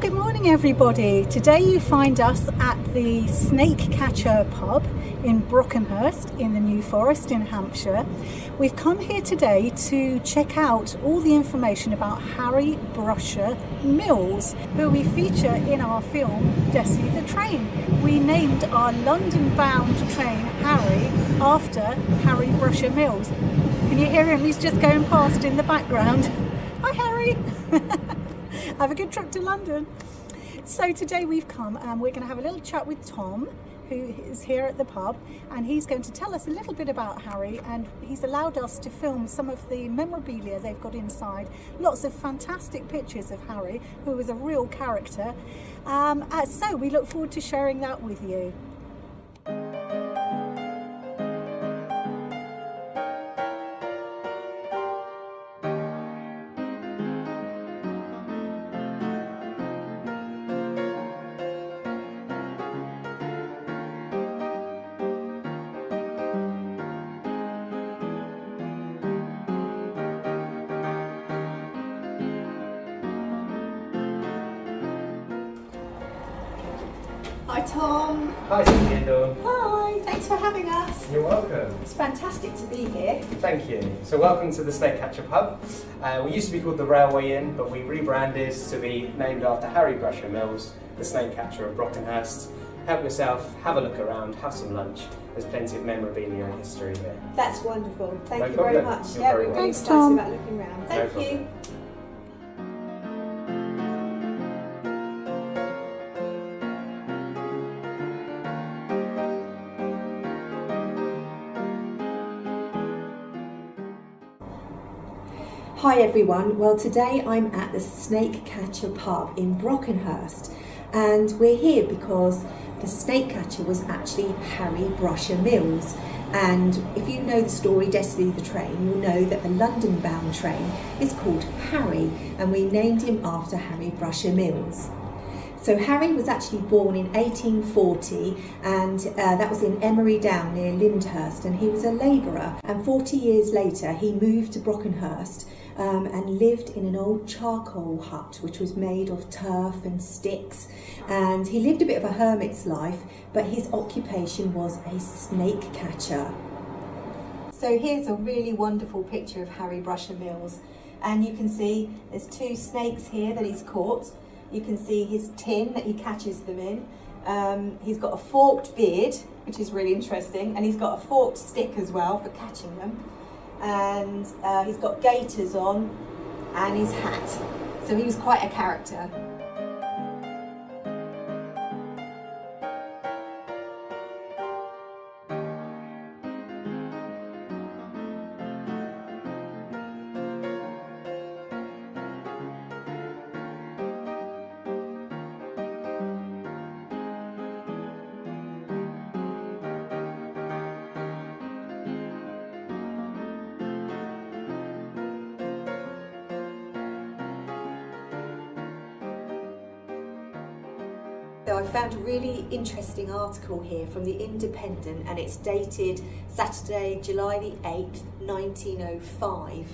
Good morning everybody. Today you find us at the Snakecatcher Pub in Brockenhurst in the New Forest in Hampshire. We've come here today to check out all the information about Harry Brusher Mills, who we feature in our film Dessie the Train. We named our London-bound train Harry after Harry Brusher Mills. Can you hear him? He's just going past in the background. Hi Harry! Have a good trip to London. So today we've come and we're going to have a little chat with Tom, who is here at the pub, and he's going to tell us a little bit about Harry, and he's allowed us to film some of the memorabilia they've got inside. Lots of fantastic pictures of Harry, who was a real character. So we look forward to sharing that with you. Hi Tom. Hi Cindy. Hi, thanks for having us. You're welcome. It's fantastic to be here. Thank you. So welcome to the Snakecatcher Pub. We used to be called the Railway Inn, but we rebranded to be named after Harry Brusher Mills, the Snakecatcher of Brockenhurst. Help yourself, have a look around, have some lunch. There's plenty of memorabilia and history here. That's wonderful. Thank No you problem. very much. You're Yeah, very we're really Thanks, excited Tom. about looking around. No Thank problem. you. Hi everyone, well today I'm at the Snakecatcher Pub in Brockenhurst, and we're here because the snakecatcher was actually Harry Brusher Mills. And if you know the story Dessie the Train, you'll know that the London bound train is called Harry, and we named him after Harry Brusher Mills. So Harry was actually born in 1840, and that was in Emery Down near Lyndhurst, and he was a labourer. And 40 years later he moved to Brockenhurst and lived in an old charcoal hut which was made of turf and sticks, and he lived a bit of a hermit's life, but his occupation was a snake catcher. So here's a really wonderful picture of Harry Brusher Mills, and you can see there's two snakes here that he's caught. You can see his tin that he catches them in. He's got a forked beard, which is really interesting, and he's got a forked stick as well for catching them. And he's got gaiters on and his hat. So he was quite a character. So I found a really interesting article here from the Independent, and it's dated Saturday, July the 8th, 1905.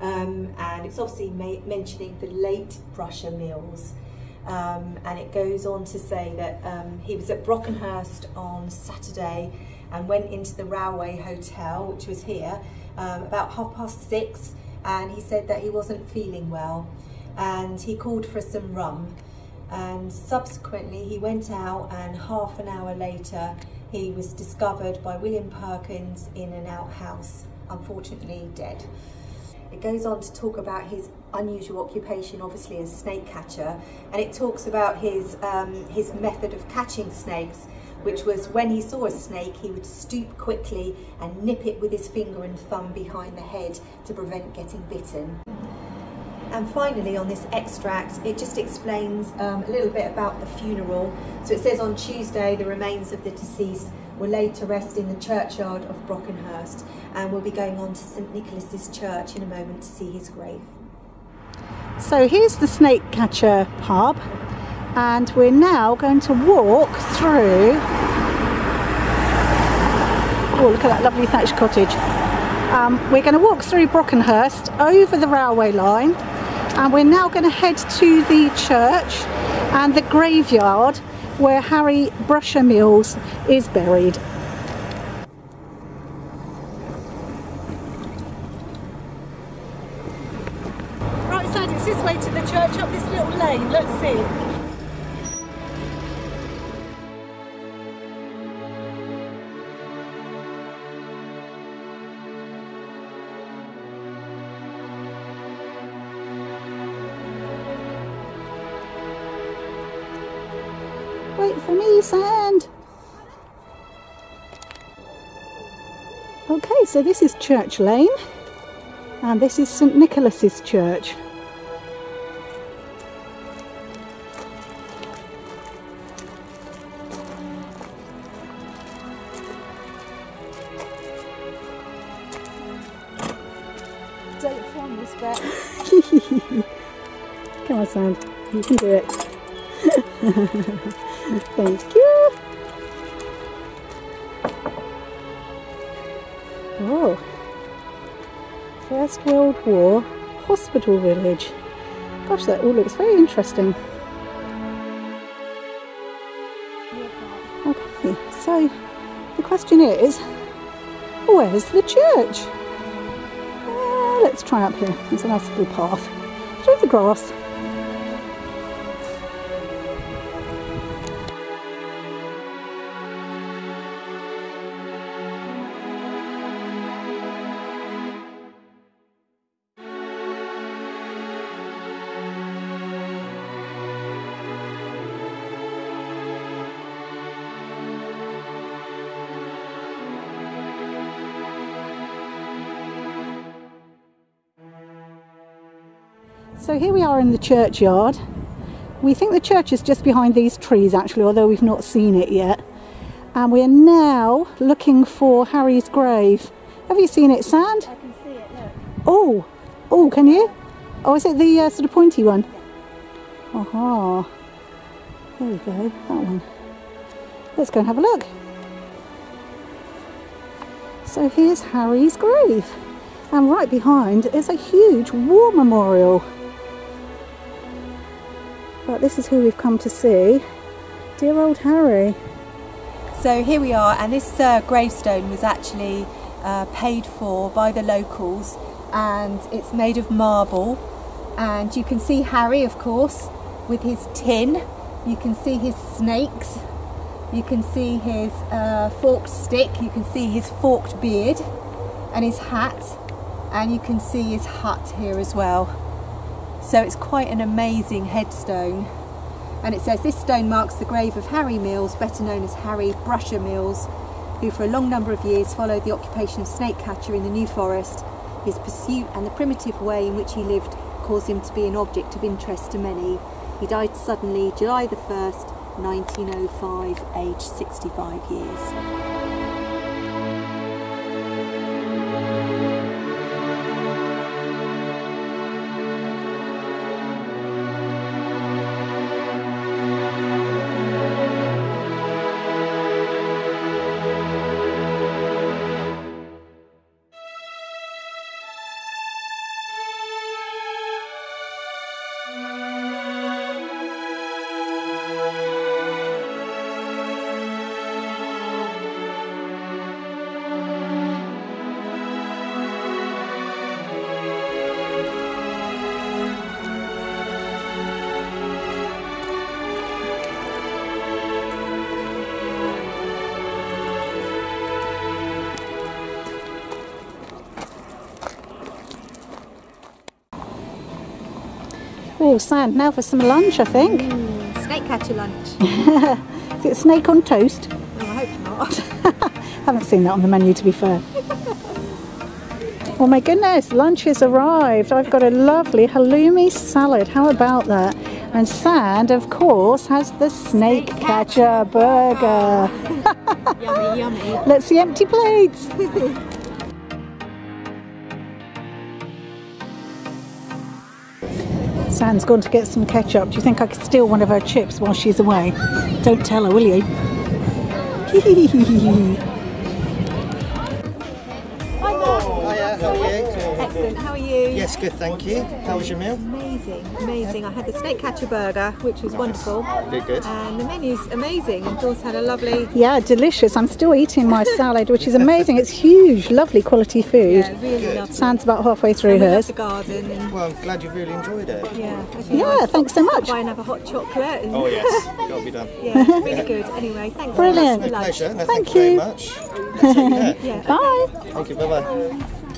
And it's obviously mentioning the late Brusher Mills. And it goes on to say that he was at Brockenhurst on Saturday and went into the Railway Hotel, which was here, about 6:30, and he said that he wasn't feeling well, and he called for some rum. And subsequently he went out, and half an hour later he was discovered by William Perkins in an outhouse, unfortunately dead. It goes on to talk about his unusual occupation, obviously as snake catcher, and it talks about his method of catching snakes, which was when he saw a snake he would stoop quickly and nip it with his finger and thumb behind the head to prevent getting bitten. And finally, on this extract, it just explains a little bit about the funeral. So it says, on Tuesday the remains of the deceased were laid to rest in the churchyard of Brockenhurst, and we'll be going on to St Nicholas Church in a moment to see his grave. So here's the Snakecatcher Pub, and we're now going to walk through. Oh, look at that lovely thatched cottage. We're going to walk through Brockenhurst over the railway line, and we're now going to head to the church, and the graveyard where Harry Brockenhurst is buried. Right, Sad, it's this way to the church up this little lane. Let's see. Wait for me, Sand. Okay, so this is Church Lane, and this is St Nicholas's Church. Don't film this bit. Come on, Sand, you can do it. Thank you. Oh, First World War hospital village. Gosh, that all looks very interesting. Okay, so the question is, where's the church? Let's try up here. There's a nice little path through the grass. So here we are in the churchyard. We think the church is just behind these trees actually, although we've not seen it yet. And we're now looking for Harry's grave. Have you seen it, Sand? I can see it, look. Oh, can you? Oh, is it the sort of pointy one? Yeah. Aha. There we go, that one. Let's go and have a look. So here's Harry's grave. And right behind is a huge war memorial. But this is who we've come to see. Dear old Harry. So here we are, and this gravestone was actually paid for by the locals, and it's made of marble. And you can see Harry, of course, with his tin. You can see his snakes. You can see his forked stick. You can see his forked beard and his hat. And you can see his hut here as well. So it's quite an amazing headstone. And it says, this stone marks the grave of Harry Mills, better known as Harry Brockenhurst, who for a long number of years followed the occupation of snakecatcher in the New Forest. His pursuit and the primitive way in which he lived caused him to be an object of interest to many. He died suddenly July the 1st, 1905, aged 65 years. Oh, Sand, now for some lunch, I think. Snakecatcher lunch. Is it snake on toast? No, I hope not. Haven't seen that on the menu, to be fair. Oh my goodness, lunch has arrived. I've got a lovely halloumi salad. How about that? And Sand, of course, has the Snakecatcher burger. Yummy, yummy. Let's see empty plates. Sand's gone to get some ketchup. Do you think I could steal one of her chips while she's away? Don't tell her, will you? Hi, Mark. Hiya, how are you? Excellent. How are you? Yes, good, thank you. How was your meal? Amazing, amazing. I had the Snakecatcher burger, which was wonderful. Good. And the menu's amazing. And Dawn's had a lovely... Yeah, delicious. I'm still eating my salad, which is amazing. It's huge, lovely quality food. Yeah, really lovely. Sam's about halfway through And we love hers. the garden. And Well, I'm glad you really enjoyed it. yeah, Thanks so much. Buy another hot chocolate. And Oh yes, got to be done. yeah, really good. Anyway, thanks. Brilliant. For lunch. Pleasure. No, Thank thank you very you. much. Take care. Yeah. Bye. Thank you. Bye bye.